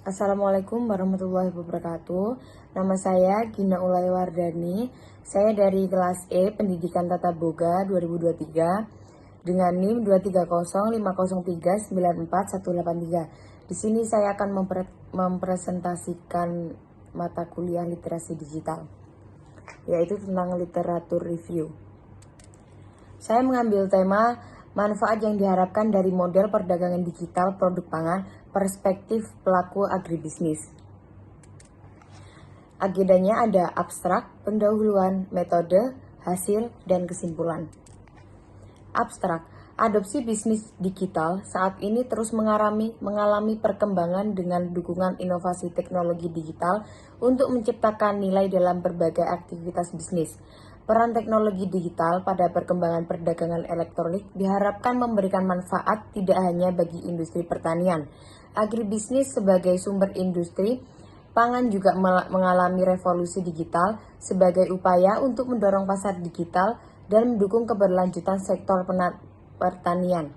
Assalamualaikum warahmatullahi wabarakatuh. Nama saya Gina Ulay Wardani. Saya dari kelas E Pendidikan Tata Boga 2023 dengan NIM 23050394183. Di sini saya akan mempresentasikan mata kuliah literasi digital, yaitu tentang literatur review. Saya mengambil tema manfaat yang diharapkan dari model perdagangan digital produk pangan, perspektif pelaku agribisnis. Agendanya ada abstrak, pendahuluan, metode, hasil, dan kesimpulan. Abstrak, adopsi bisnis digital saat ini terus mengalami perkembangan dengan dukungan inovasi teknologi digital untuk menciptakan nilai dalam berbagai aktivitas bisnis. Peran teknologi digital pada perkembangan perdagangan elektronik diharapkan memberikan manfaat tidak hanya bagi industri pertanian. Agribisnis sebagai sumber industri pangan juga mengalami revolusi digital sebagai upaya untuk mendorong pasar digital dan mendukung keberlanjutan sektor pertanian.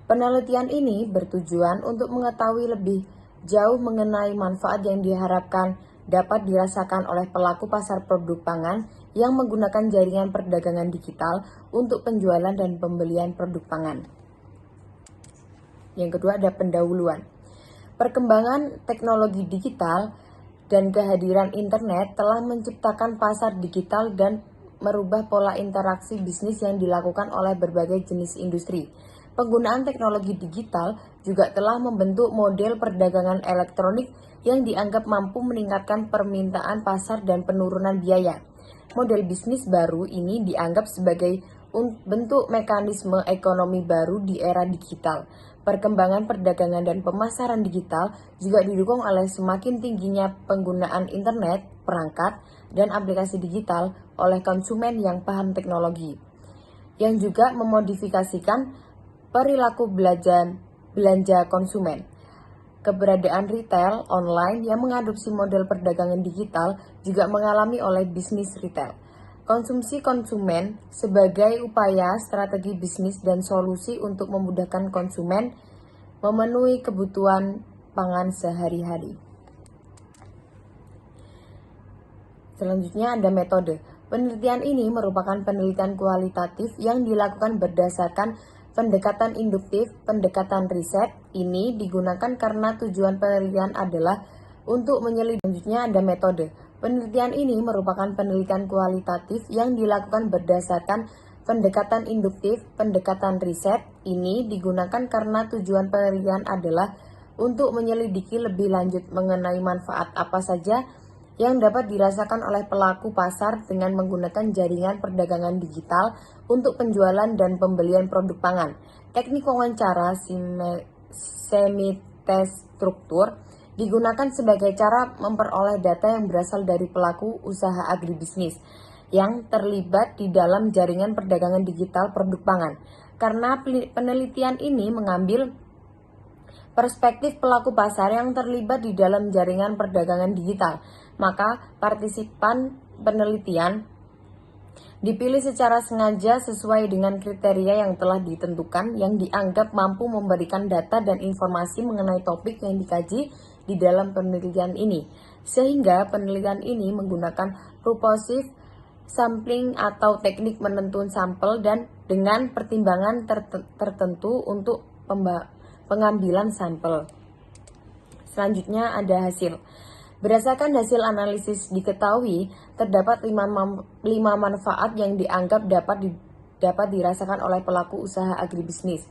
Penelitian ini bertujuan untuk mengetahui lebih jauh mengenai manfaat yang diharapkan dapat dirasakan oleh pelaku pasar produk pangan yang menggunakan jaringan perdagangan digital untuk penjualan dan pembelian produk pangan. Yang kedua ada pendahuluan. Perkembangan teknologi digital dan kehadiran internet telah menciptakan pasar digital dan merubah pola interaksi bisnis yang dilakukan oleh berbagai jenis industri. Penggunaan teknologi digital juga telah membentuk model perdagangan elektronik yang dianggap mampu meningkatkan permintaan pasar dan penurunan biaya. Model bisnis baru ini dianggap sebagai bentuk mekanisme ekonomi baru di era digital. Perkembangan perdagangan dan pemasaran digital juga didukung oleh semakin tingginya penggunaan internet, perangkat, dan aplikasi digital oleh konsumen yang paham teknologi, yang juga memodifikasikan perilaku belanja konsumen. Keberadaan retail online yang mengadopsi model perdagangan digital juga mengalami oleh bisnis retail. Konsumsi konsumen sebagai upaya strategi bisnis dan solusi untuk memudahkan konsumen memenuhi kebutuhan pangan sehari-hari. Selanjutnya ada metode. Penelitian ini merupakan penelitian kualitatif yang dilakukan berdasarkan pendekatan induktif. Pendekatan riset ini digunakan karena tujuan penelitian adalah untuk menyelidiki. Selanjutnya ada metode. Penelitian ini merupakan penelitian kualitatif yang dilakukan berdasarkan pendekatan induktif. Pendekatan riset ini digunakan karena tujuan penelitian adalah untuk menyelidiki lebih lanjut mengenai manfaat apa saja yang dapat dirasakan oleh pelaku pasar dengan menggunakan jaringan perdagangan digital untuk penjualan dan pembelian produk pangan. Teknik wawancara semi-tes struktur digunakan sebagai cara memperoleh data yang berasal dari pelaku usaha agribisnis yang terlibat di dalam jaringan perdagangan digital produk pangan. Karena penelitian ini mengambil perspektif pelaku pasar yang terlibat di dalam jaringan perdagangan digital, maka partisipan penelitian dipilih secara sengaja sesuai dengan kriteria yang telah ditentukan yang dianggap mampu memberikan data dan informasi mengenai topik yang dikaji di dalam penelitian ini. Sehingga penelitian ini menggunakan purposive sampling atau teknik menenun sampel dan dengan pertimbangan tertentu untuk pengambilan sampel. Selanjutnya ada hasil. Berdasarkan hasil analisis diketahui terdapat 5 manfaat yang dianggap dapat dirasakan oleh pelaku usaha agribisnis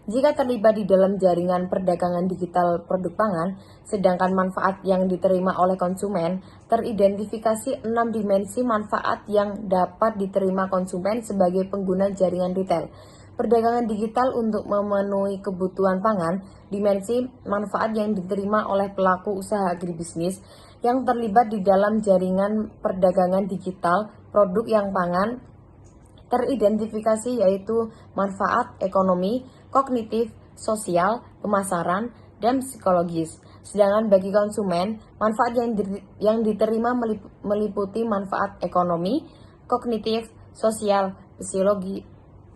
jika terlibat di dalam jaringan perdagangan digital produk pangan, sedangkan manfaat yang diterima oleh konsumen teridentifikasi 6 dimensi manfaat yang dapat diterima konsumen sebagai pengguna jaringan retail. Perdagangan digital untuk memenuhi kebutuhan pangan, dimensi manfaat yang diterima oleh pelaku usaha agribisnis yang terlibat di dalam jaringan perdagangan digital produk yang pangan teridentifikasi yaitu manfaat ekonomi, kognitif, sosial, pemasaran, dan psikologis. Sedangkan bagi konsumen, manfaat yang diterima meliputi manfaat ekonomi, kognitif, sosial,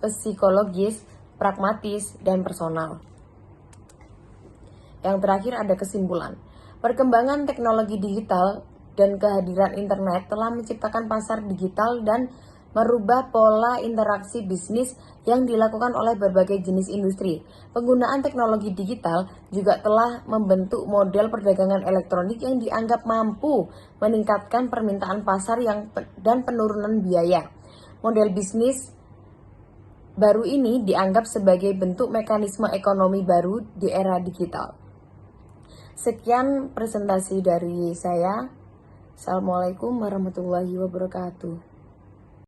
psikologis, pragmatis, dan personal. Yang terakhir ada kesimpulan. Perkembangan teknologi digital dan kehadiran internet telah menciptakan pasar digital dan merubah pola interaksi bisnis yang dilakukan oleh berbagai jenis industri. Penggunaan teknologi digital juga telah membentuk model perdagangan elektronik yang dianggap mampu meningkatkan permintaan pasar dan penurunan biaya. Model bisnis baru ini dianggap sebagai bentuk mekanisme ekonomi baru di era digital. Sekian presentasi dari saya. Assalamualaikum warahmatullahi wabarakatuh.